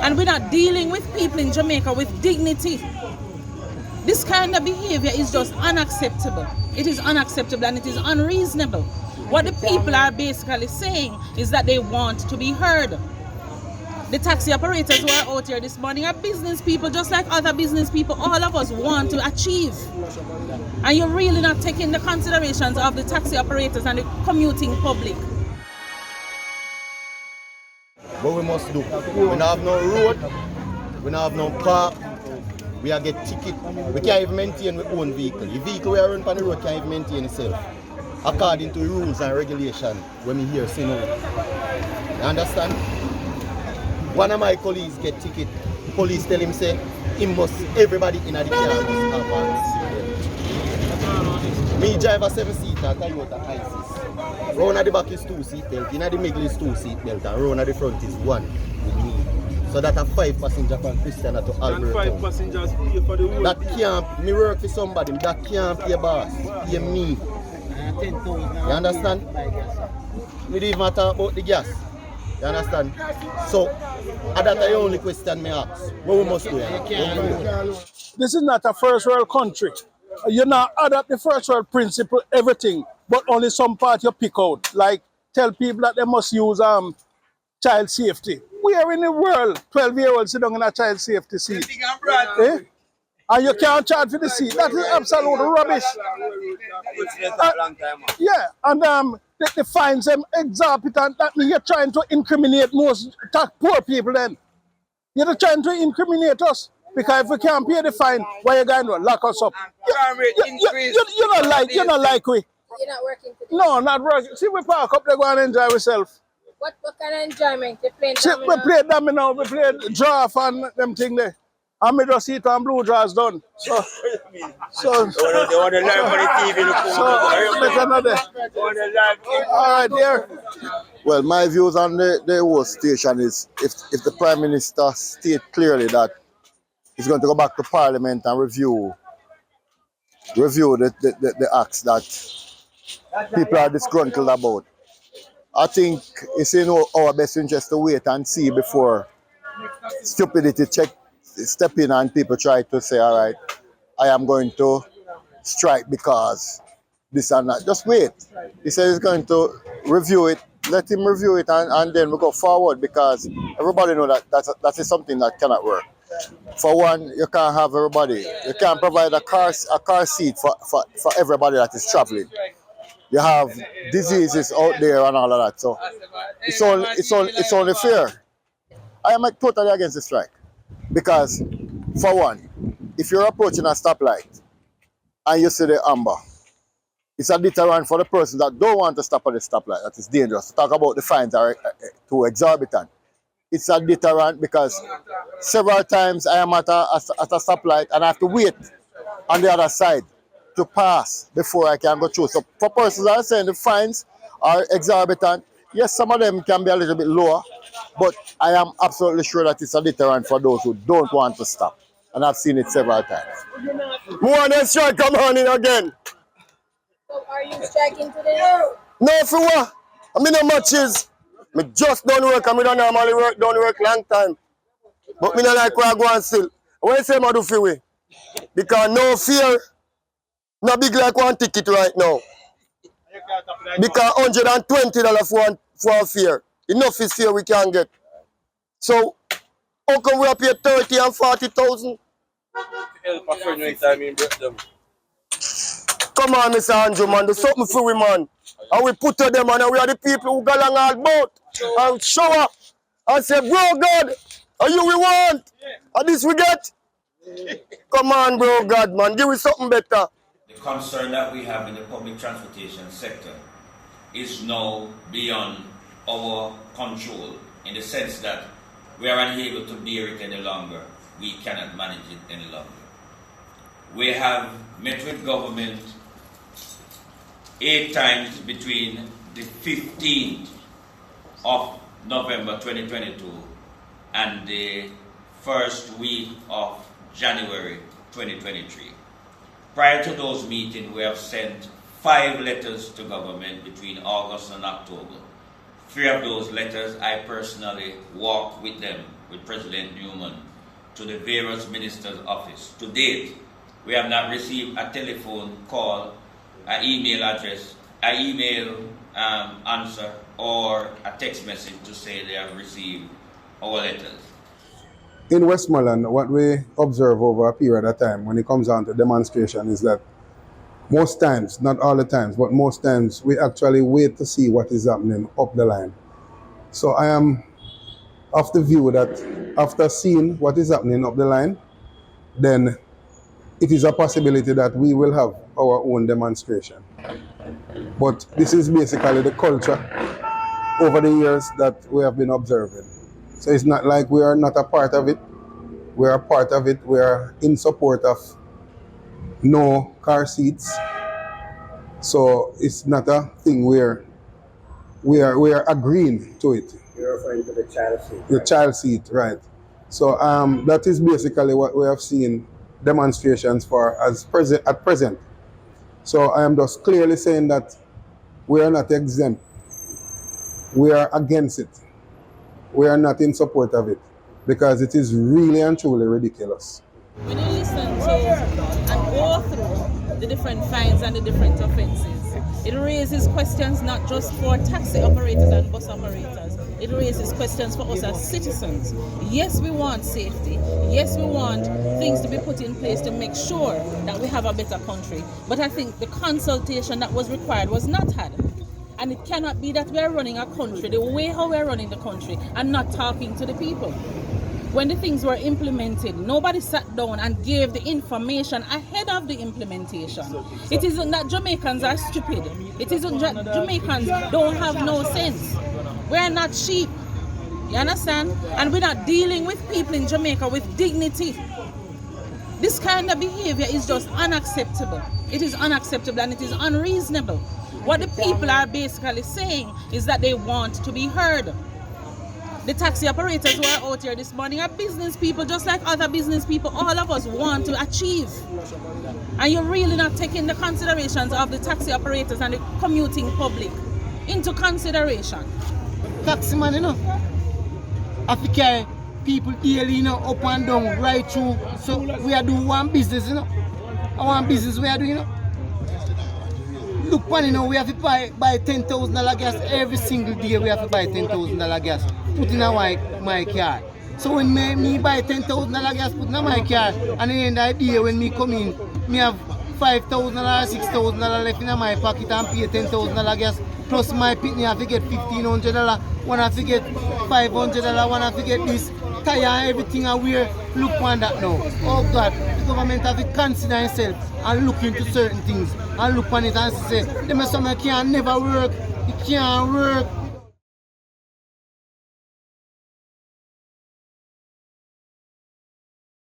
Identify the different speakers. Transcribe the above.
Speaker 1: And we're not dealing with people in Jamaica with dignity. This kind of behavior is just unacceptable. It is unacceptable and it is unreasonable. What the people are basically saying is that they want to be heard. The taxi operators who are out here this morning are business people, just like other business people. All of us want to achieve. And you're really not taking the considerations of the taxi operators and the commuting public.
Speaker 2: What we must do, we don't have no road, we don't have no park, we are get ticket. We can't even maintain our own vehicle. The vehicle we are running on the road can't even maintain itself. According to the rules and regulations when we hear say no. You understand? One of my colleagues get ticket. The police tell him say everybody in the car must have a seatbelt. Me drive a 7-seater Toyota ISIS. Round at the back is 2 seatbelt, in the middle is 2 seatbelt, and round at the front is 1 with me. So that a 5 passenger from Christiana to Albert.
Speaker 3: 5 passengers pay for the whole.
Speaker 2: That can't, me work for somebody, that can't pay boss, pay me. You understand? We don't even talk about the gas. You understand? So, that's the only question me ask. What we must do?
Speaker 4: This is not a first world country. You not adopt the first world principle, everything, but only some part you pick out. Like tell people that they must use child safety. Where in the world 12-year-olds sit down in a child safety seat? Eh? And you can't charge for the seat. That is absolute rubbish. Yeah, and the fines them exorbitant. That means you're trying to incriminate most poor people then. You're trying to incriminate us. Because if we can't pay the fine, why you going to lock us up? You don't like we.
Speaker 5: You're not working today?
Speaker 4: No, not working. See, we park up there, go and enjoy ourselves.
Speaker 5: What kind of enjoyment? You playing
Speaker 4: See,
Speaker 5: domino?
Speaker 4: we play domino, we play draft and them thing there. And me just eat and blue draws done. So
Speaker 3: they want to live for the TV.
Speaker 4: So, better not there. All right, there.
Speaker 2: Well, my views on the whole station is if the Prime Minister state clearly that he's going to go back to Parliament and review the acts that people are disgruntled about. I think it's in our best interest to wait and see before stupidity step in and people try to say, all right, I am going to strike because this and that. Just wait. He said he's going to review it. Let him review it and then we go forward because everybody knows that is something that cannot work. For one, you can't have everybody. You can't provide a car seat for everybody that is traveling. You have diseases out there and all of that. So it's only fair. I am totally against the strike. Because for one, if you're approaching a stoplight and you see the amber, it's a deterrent for the person that don't want to stop at the stoplight. That is dangerous. To talk about the fines are too exorbitant. It's a deterrent because several times I am at a stoplight and I have to wait on the other side to pass before I can go through. So for persons that are saying the fines are exorbitant, yes, some of them can be a little bit lower, but I am absolutely sure that it's a deterrent for those who don't want to stop. And I've seen it several times. More than strike come on in again.
Speaker 5: So are you striking today?
Speaker 2: No, for what? I mean, no matches. I just don't work. I mean, don't normally work, don't work long time. But I don't like where I go and still. What you say I do for we? Because no fear, not big like one ticket right now. Because $120 for a fare. Enough is fear we can get. So, how come we pay 30 and 40,000? Come on, Mr. Andrew, man, do something for we, man. And we put to them, and we are the people who go along all boat and show up and say, bro, God, are you we want? And this we get? Come on, bro, God, man, give us something better.
Speaker 6: The concern that we have in the public transportation sector is now beyond our control in the sense that we are unable to bear it any longer. We cannot manage it any longer. We have met with government 8 times between the 15th of November 2022 and the first week of January 2023. Prior to those meetings, we have sent 5 letters to government between August and October. 3 of those letters, I personally walked with them with President Newman to the various ministers' office. To date, we have not received a telephone call, an email address, an email answer, or a text message to say they have received our letters.
Speaker 7: In Westmoreland, what we observe over a period of time when it comes down to demonstration is that most times, not all the times, but most times, we actually wait to see what is happening up the line. So I am of the view that after seeing what is happening up the line, then it is a possibility that we will have our own demonstration. But this is basically the culture over the years that we have been observing. So it's not like we are not a part of it. We are a part of it. We are in support of no car seats. So it's not a thing where we are agreeing to it.
Speaker 3: You're referring to the child seat.
Speaker 7: The child seat, right. So that is basically what we have seen demonstrations for at present. So I am just clearly saying that we are not exempt. We are against it. We are not in support of it because it is really and truly ridiculous.
Speaker 1: When you listen to and go through the different fines and the different offences, it raises questions not just for taxi operators and bus operators. It raises questions for us as citizens. Yes, we want safety. Yes, we want things to be put in place to make sure that we have a better country. But I think the consultation that was required was not had. And it cannot be that we are running a country the way how we are running the country and not talking to the people. When the things were implemented, nobody sat down and gave the information ahead of the implementation. It isn't that Jamaicans are stupid. It isn't that Jamaicans don't have no sense. We're not sheep. You understand? And we're not dealing with people in Jamaica with dignity. This kind of behavior is just unacceptable. It is unacceptable and it is unreasonable. What the people are basically saying is that they want to be heard. The taxi operators who are out here this morning are business people, just like other business people. All of us want to achieve. And you're really not taking the considerations of the taxi operators and the commuting public into consideration.
Speaker 8: Taxi man, you know, I have to carry people daily, you know, up and down, right through. So we are doing one business, you know. One business we are doing, you know. Look, man, you know, we have to buy $10,000 gas every single day. We have to buy $10,000 gas, put in my car. So when me buy $10,000 gas, put in my car, and at the end of the day, when me come in, me have $5,000, $6,000 left in my pocket and pay $10,000 gas. Plus my pitney have to get $1,500, one have to get $500, one have to get this tire, everything I wear. Look on that now. Oh God, the government have to consider itself and look into certain things and look on it and say, them some can never work, it can't work.